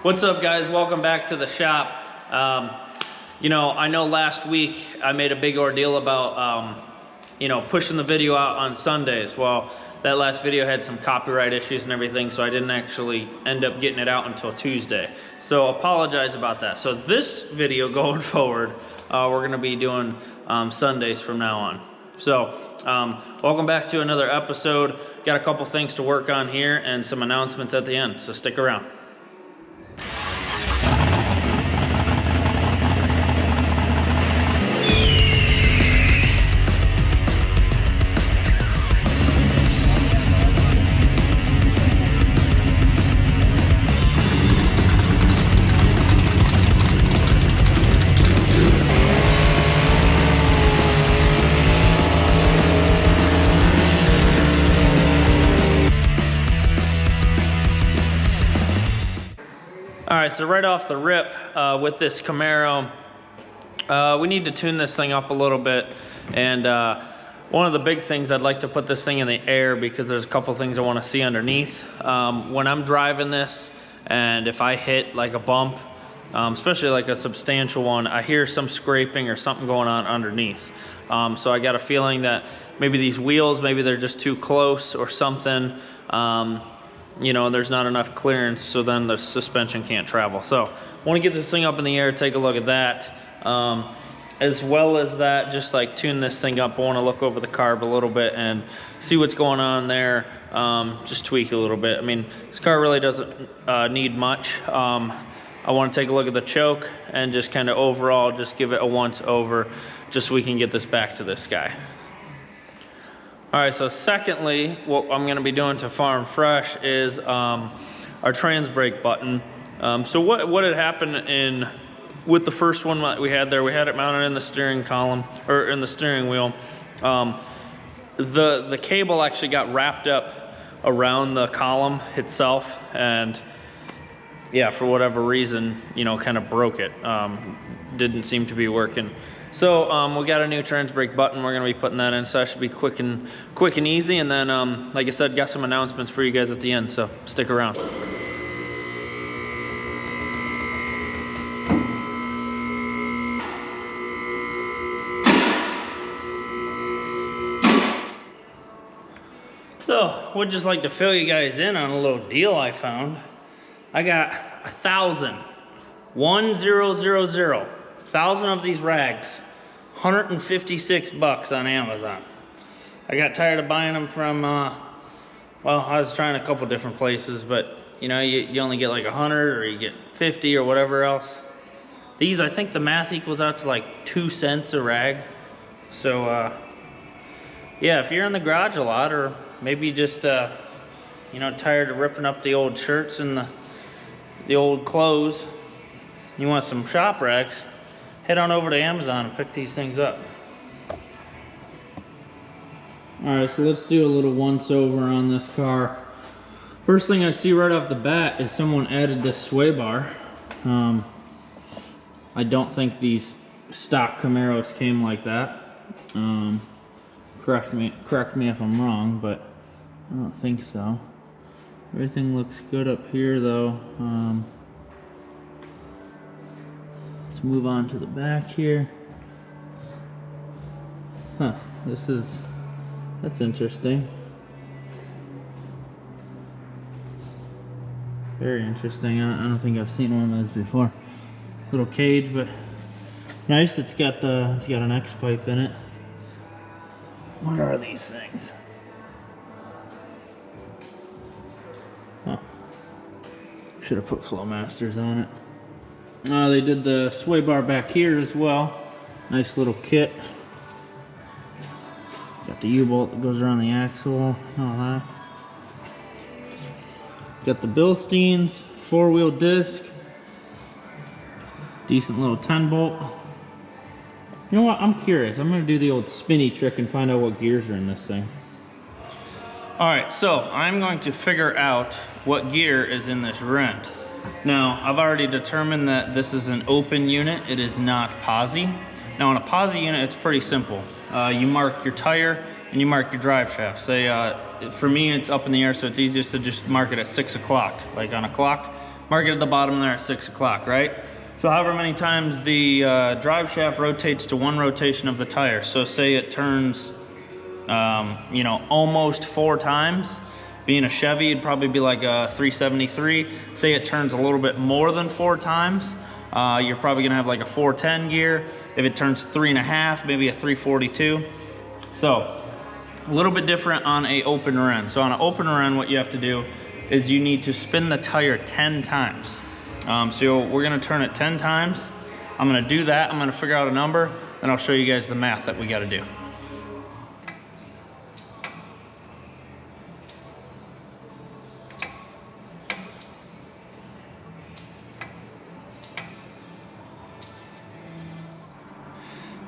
What's up, guys? Welcome back to the shop. You know, I know last week I made a big ordeal about, you know, pushing the video out on Sundays. Well, that last video had some copyright issues and everything, so I didn't actually end up getting it out until Tuesday. So apologize about that. So this video going forward, we're gonna be doing Sundays from now on. So welcome back to another episode. Got a couple things to work on here and some announcements at the end, so stick around. All right, so right off the rip with this Camaro, we need to tune this thing up a little bit. And one of the big things, I'd like to put this thing in the air because there's a couple things I want to see underneath. When I'm driving this, and if I hit like a bump, especially like a substantial one, I hear some scraping or something going on underneath. So I got a feeling that maybe these wheels, maybe they're just too close or something. You know, there's not enough clearance, so then the suspension can't travel. So I want to get this thing up in the air, take a look at that. As well as that, just like tune this thing up. I want to look over the carb a little bit and see what's going on there. Just tweak a little bit. I mean, this car really doesn't need much. I want to take a look at the choke and just kind of overall just give it a once over, just so we can get this back to this guy. All right, so secondly, what I'm gonna be doing to Farm Fresh is our trans brake button. So what had happened with the first one that we had there, we had it mounted in the steering column, or in the steering wheel. The cable actually got wrapped up around the column itself, and yeah, for whatever reason, you know, kind of broke it. Didn't seem to be working. So we got a new trans brake button. We're gonna be putting that in, so that should be quick and easy. And then, like I said, got some announcements for you guys at the end, so stick around. So, would just like to fill you guys in on a little deal I found. I got 1,000 of these rags, 156 bucks on Amazon. I got tired of buying them from, well, I was trying a couple different places, but you know, you only get like 100 or you get 50 or whatever else. These, I think the math equals out to like 2 cents a rag. So, yeah, if you're in the garage a lot, or maybe just, you know, tired of ripping up the old shirts and the old clothes, you want some shop rags, head on over to Amazon and pick these things up. All right, so let's do a little once over on this car. First thing I see right off the bat is someone added this sway bar. I don't think these stock Camaros came like that. Correct me if I'm wrong, but I don't think so. Everything looks good up here though. Let's move on to the back here. Huh, that's interesting. Very interesting. I don't think I've seen one of those before. Little cage, but nice. It's got an X pipe in it. What are these things? Huh. Should have put Flowmasters on it. They did the sway bar back here as well. Nice little kit. Got the U-bolt that goes around the axle, all that. Got the Bilsteins, 4-wheel disc. Decent little 10-bolt. You know what, I'm curious. I'm gonna do the old spinny trick and find out what gears are in this thing. All right, so I'm going to figure out what gear is in this Rent. Now, I've already determined that this is an open unit. It is not posi. Now, on a posi unit, it's pretty simple. You mark your tire and you mark your drive shaft. Say, for me, it's up in the air, so it's easiest to just mark it at 6 o'clock. Like on a clock, mark it at the bottom there at 6 o'clock, right? So however many times the drive shaft rotates to one rotation of the tire. So say it turns, you know, almost 4 times. Being a Chevy, it'd probably be like a 373. Say it turns a little bit more than 4 times. You're probably gonna have like a 410 gear. If it turns 3.5, maybe a 342. So a little bit different on a open rear end. So on an open rear end, what you have to do is you need to spin the tire 10 times. So we're gonna turn it 10 times. I'm gonna do that, I'm gonna figure out a number, and I'll show you guys the math that we gotta do.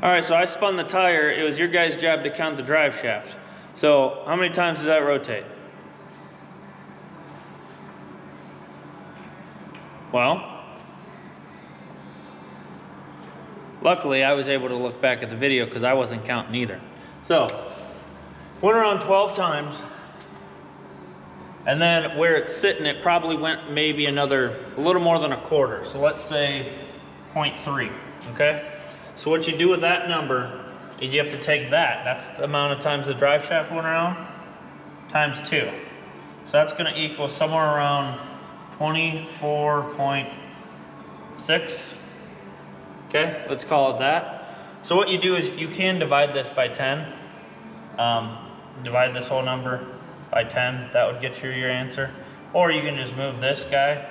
All right, so I spun the tire. It was your guys' job to count the drive shaft. So how many times does that rotate? Well, luckily I was able to look back at the video because I wasn't counting either. So, went around 12 times, and then where it's sitting, it probably went maybe a little more than a quarter. So let's say 0.3, okay? So what you do with that number is you have to take that's the amount of times the drive shaft went around, times 2. So that's gonna equal somewhere around 24.6. Okay, let's call it that. So what you do is you can divide this by 10. Divide this whole number by 10. That would get you your answer. Or you can just move this guy,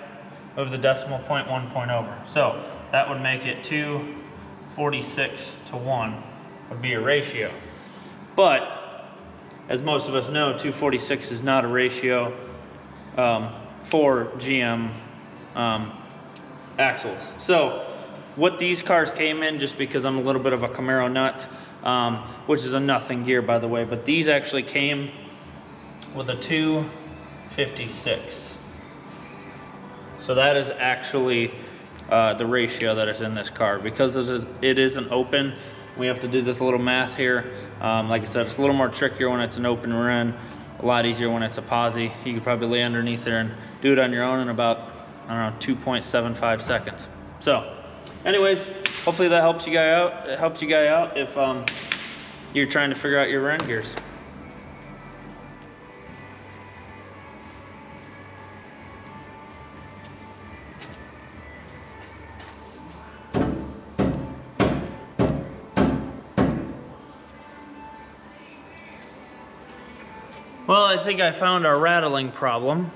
move the decimal point 1 point over. So that would make it 246 to 1 would be a ratio. But as most of us know, 246 is not a ratio for GM axles. So what these cars came in, just because I'm a little bit of a Camaro nut, which is a nothing gear by the way, but these actually came with a 256. So that is actually the ratio that is in this car. Because it isn't open, we have to do this little math here. Like I said, it's a little more trickier when it's an open rear end, a lot easier when it's a posi. You could probably lay underneath there and do it on your own in about, I don't know, 2.75 seconds. So anyways, hopefully that helps you guys out. It helps you guys out if you're trying to figure out your rear end gears. Well, I think I found our rattling problem.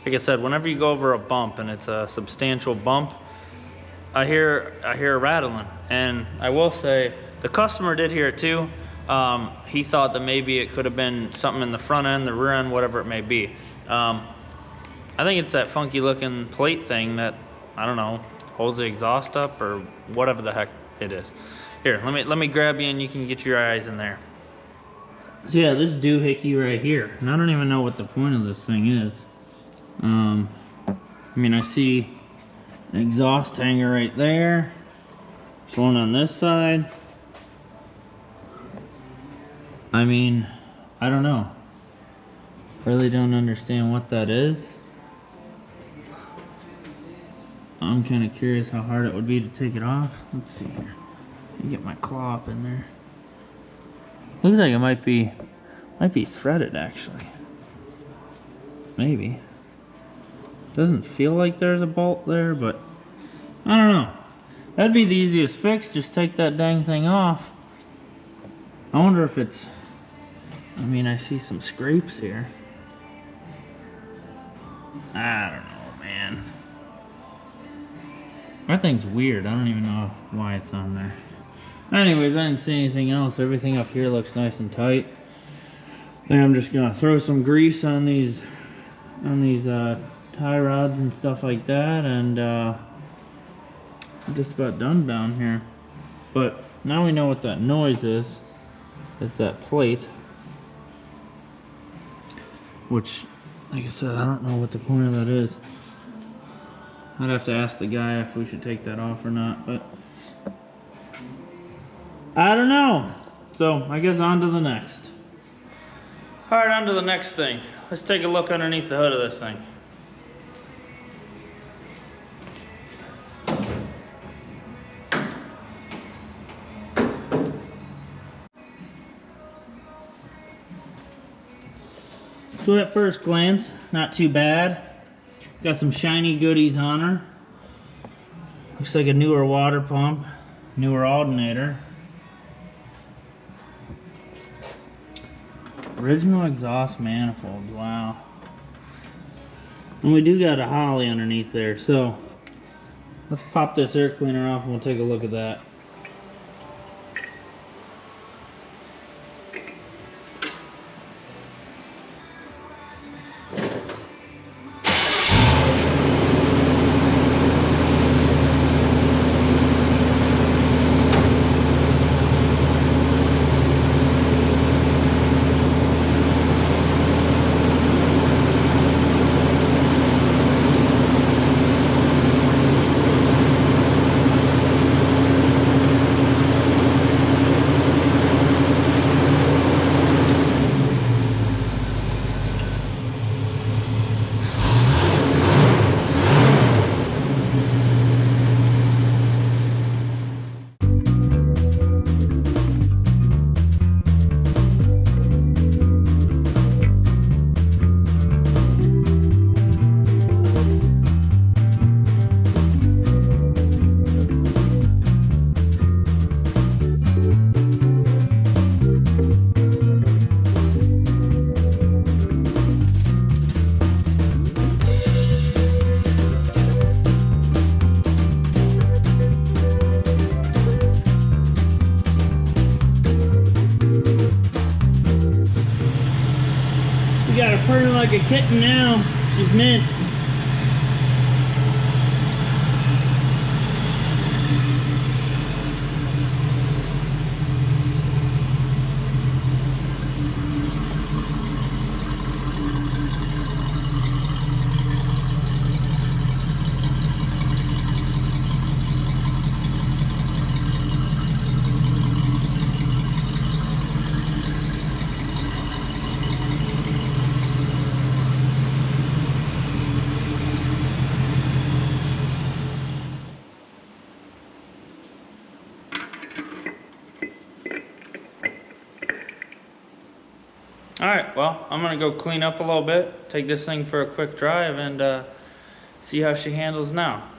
Like I said, whenever you go over a bump and it's a substantial bump, I hear a rattling. And I will say, the customer did hear it too. He thought that maybe it could have been something in the front end, the rear end, whatever it may be. I think it's that funky looking plate thing that, I don't know, holds the exhaust up or whatever the heck it is. Here, let me grab you and you can get your eyes in there. So yeah, this doohickey right here, and I don't even know what the point of this thing is. I mean, I see an exhaust hanger right there. There's one on this side. I mean, I don't know. Really don't understand what that is. I'm kind of curious how hard it would be to take it off. Let's see here. Let me get my claw up in there. Looks like it might be threaded actually. Maybe. Doesn't feel like there's a bolt there, but I don't know. That'd be the easiest fix, just take that dang thing off. I wonder if it's, I mean, I see some scrapes here. I don't know, man. That thing's weird. I don't even know why it's on there. Anyways, I didn't see anything else. Everything up here looks nice and tight. Then I'm just gonna throw some grease on these tie rods and stuff like that, and I'm just about done down here. But now we know what that noise is. It's that plate, which, like I said, I don't know what the point of that is. I'd have to ask the guy if we should take that off or not, but I don't know. So I guess on to the next. All right, on to the next thing. Let's take a look underneath the hood of this thing. So at first glance, not too bad. Got some shiny goodies on her. Looks like a newer water pump, newer alternator. Original exhaust manifold, wow. And we do got a Holly underneath there, so let's pop this air cleaner off and we'll take a look at that. We got her purring like a kitten now. She's mint. All right, well, I'm gonna go clean up a little bit, take this thing for a quick drive, and see how she handles now.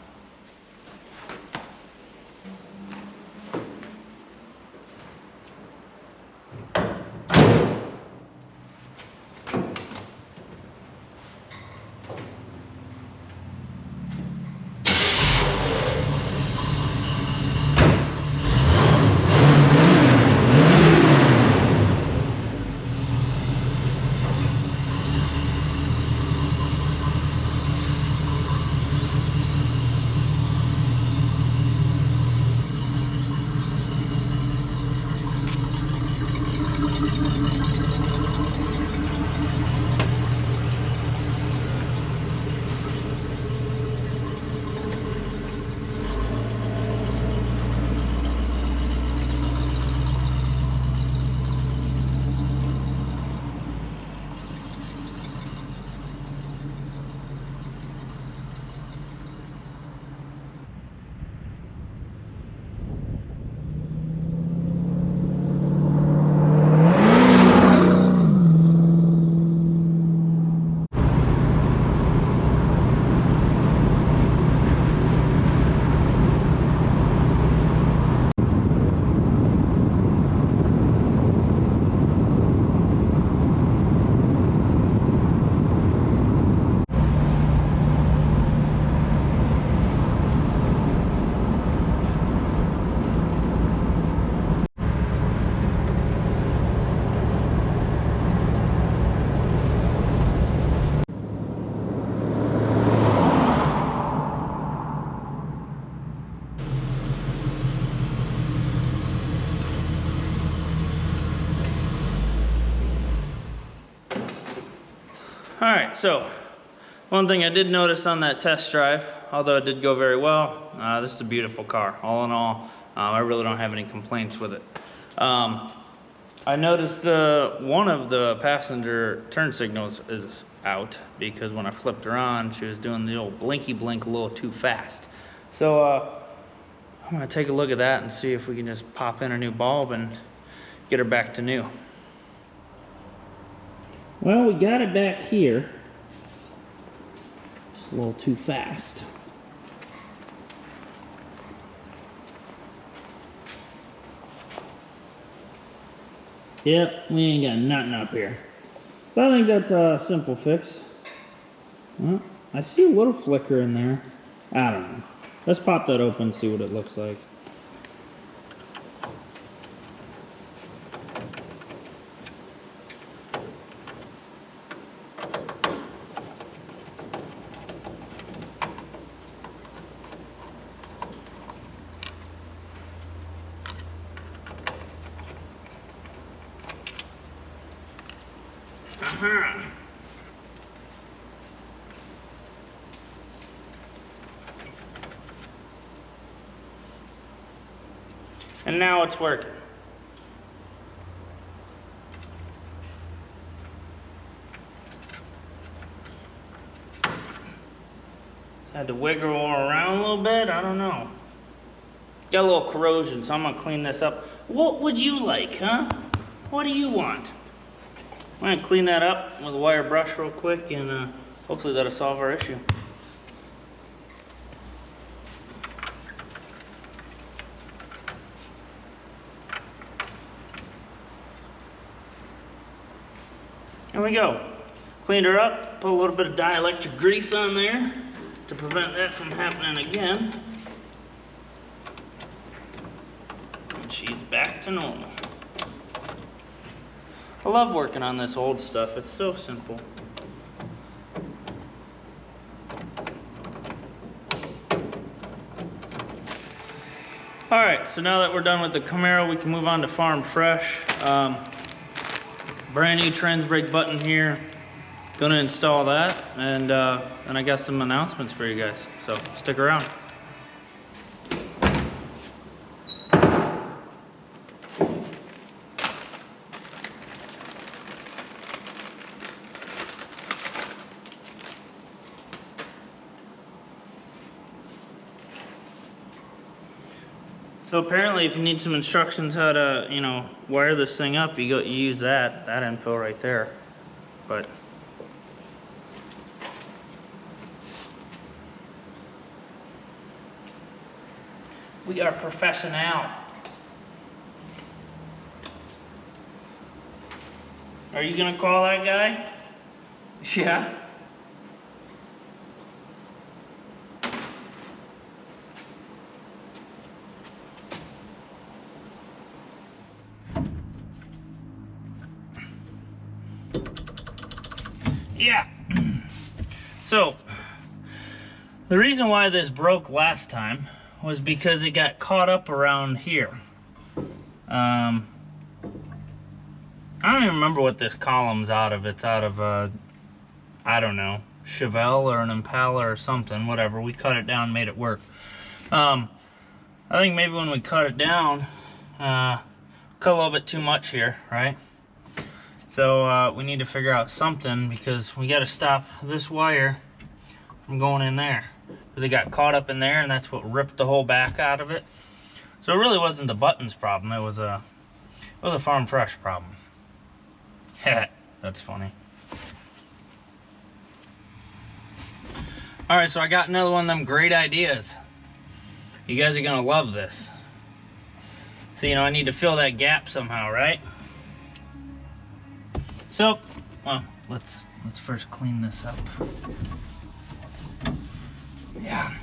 All right, so one thing I did notice on that test drive, although it did go very well, this is a beautiful car. All in all, I really don't have any complaints with it. I noticed one of the passenger turn signals is out because when I flipped her on, she was doing the old blinky blink a little too fast. So I'm gonna take a look at that and see if we can just pop in a new bulb and get her back to new. Well, we got it back here. Just a little too fast. Yep, we ain't got nothing up here. So I think that's a simple fix. Well, I see a little flicker in there. I don't know. Let's pop that open and see what it looks like. And now it's working. Had to wiggle around a little bit, I don't know. Got a little corrosion, so I'm gonna clean this up. What would you like, huh? What do you want? I'm gonna clean that up with a wire brush real quick, and hopefully that'll solve our issue. There we go. Cleaned her up, put a little bit of dielectric grease on there to prevent that from happening again. And she's back to normal. I love working on this old stuff. It's so simple. Alright, so now that we're done with the Camaro, we can move on to Farm Fresh. Brand new trans brake button here. Gonna install that, and I got some announcements for you guys, so stick around. So apparently, if you need some instructions how to, you know, wire this thing up, you use that info right there. But we are professional. Are you gonna call that guy? Yeah. Yeah. So, the reason why this broke last time was because it got caught up around here. I don't even remember what this column's out of. It's out of a, I don't know, Chevelle or an Impala or something, whatever. We cut it down, made it work. I think maybe when we cut it down, cut a little bit too much here, right? So we need to figure out something, because we got to stop this wire from going in there, because it got caught up in there, and that's what ripped the whole back out of it. So it really wasn't the buttons problem. It was a Farm Fresh problem. That's funny. All right, so I got another one of them great ideas. You guys are gonna love this. So, you know, I need to fill that gap somehow, right? So, well, let's first clean this up. Yeah.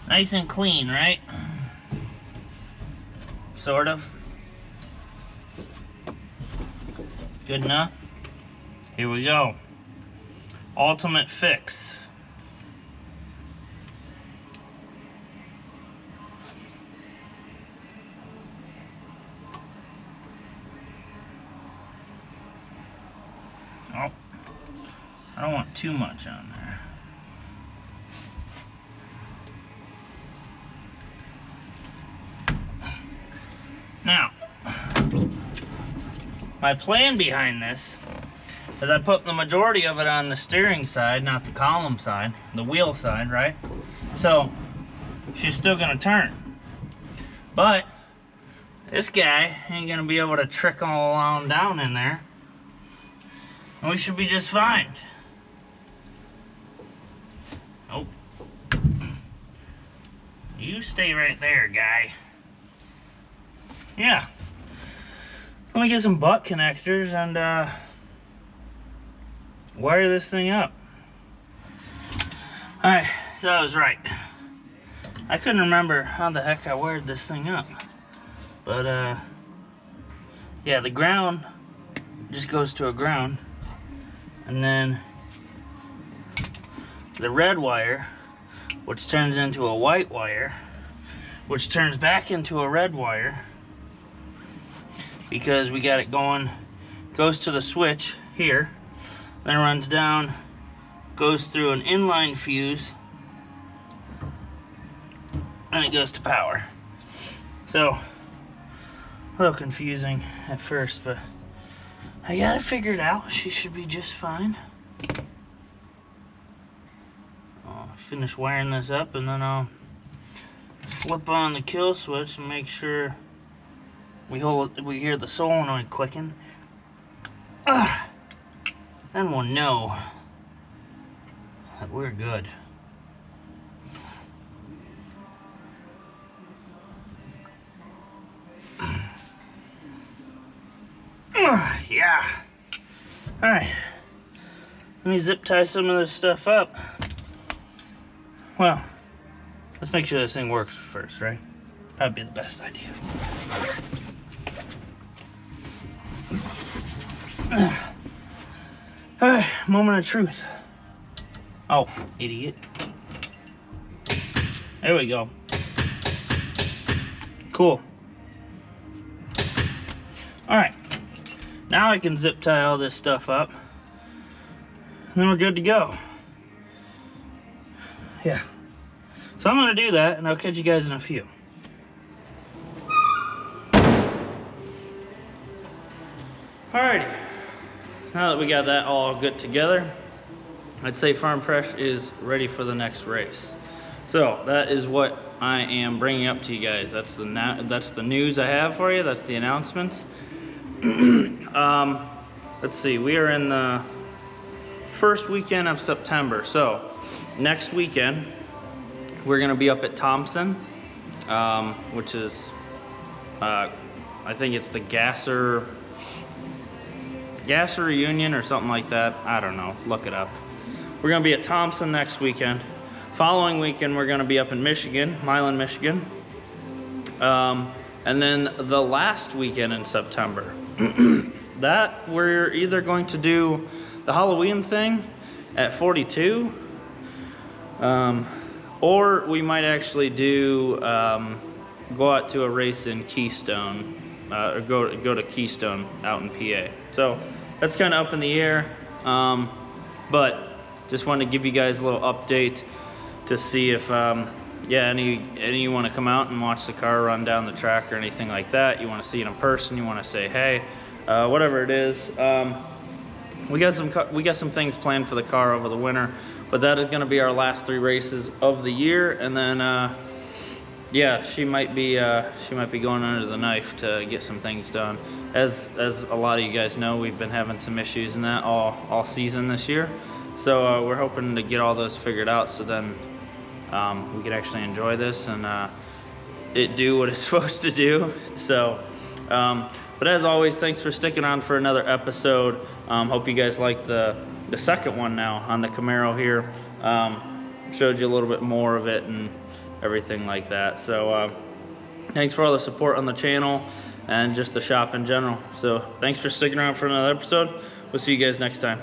Nice and clean, right? Sort of. Good enough. Here we go. Ultimate fix. Oh, I don't want too much on there. Now, my plan behind this is I put the majority of it on the steering side, not the column side, the wheel side, right? So she's still gonna turn. But this guy ain't gonna be able to trickle along down in there. And we should be just fine. Oh. You stay right there, guy. Yeah. Let me get some butt connectors and wire this thing up. Alright, so I was right. I couldn't remember how the heck I wired this thing up. But yeah, the ground just goes to a ground. And then the red wire, which turns into a white wire, which turns back into a red wire, because we got it going, goes to the switch here, then runs down, goes through an inline fuse, and it goes to power. So, a little confusing at first, but I got it figured out. She should be just fine. I'll finish wiring this up, and then I'll flip on the kill switch and make sure we hear the solenoid clicking. Then we'll know that we're good. Yeah. Alright. Let me zip tie some of this stuff up. Well, let's make sure this thing works first, right? Probably be the best idea. Alright, moment of truth. Oh, idiot. There we go. Cool. Alright. Now I can zip tie all this stuff up. Then we're good to go. Yeah. So I'm gonna do that, and I'll catch you guys in a few. Alrighty. Now that we got that all good together, I'd say Farm Fresh is ready for the next race. So that is what I am bringing up to you guys. That's the news I have for you. That's the announcement. Let's see. We are in the first weekend of September. So next weekend we're gonna be up at Thompson, which is I think it's the Gasser Reunion or something like that. I don't know. Look it up. We're gonna be at Thompson next weekend. Following weekend we're gonna be up in Michigan, Milan, Michigan. And then the last weekend in September, that we're either going to do the Halloween thing at 42, or we might actually do go out to a race in Keystone, or go to Keystone out in PA. So that's kind of up in the air, but just wanted to give you guys a little update to see if yeah, any you want to come out and watch the car run down the track or anything like that. You want to see it in person, you want to say hey, whatever it is. We got some things planned for the car over the winter, but that is going to be our last 3 races of the year, and then yeah, she might be going under the knife to get some things done. As a lot of you guys know, we've been having some issues in that all season this year, so we're hoping to get all those figured out, so then we could actually enjoy this and it do what it's supposed to do. So but as always, thanks for sticking on for another episode. Hope you guys like the second one now on the Camaro here. Showed you a little bit more of it and everything like that. So thanks for all the support on the channel and just the shop in general. So thanks for sticking around for another episode. We'll see you guys next time.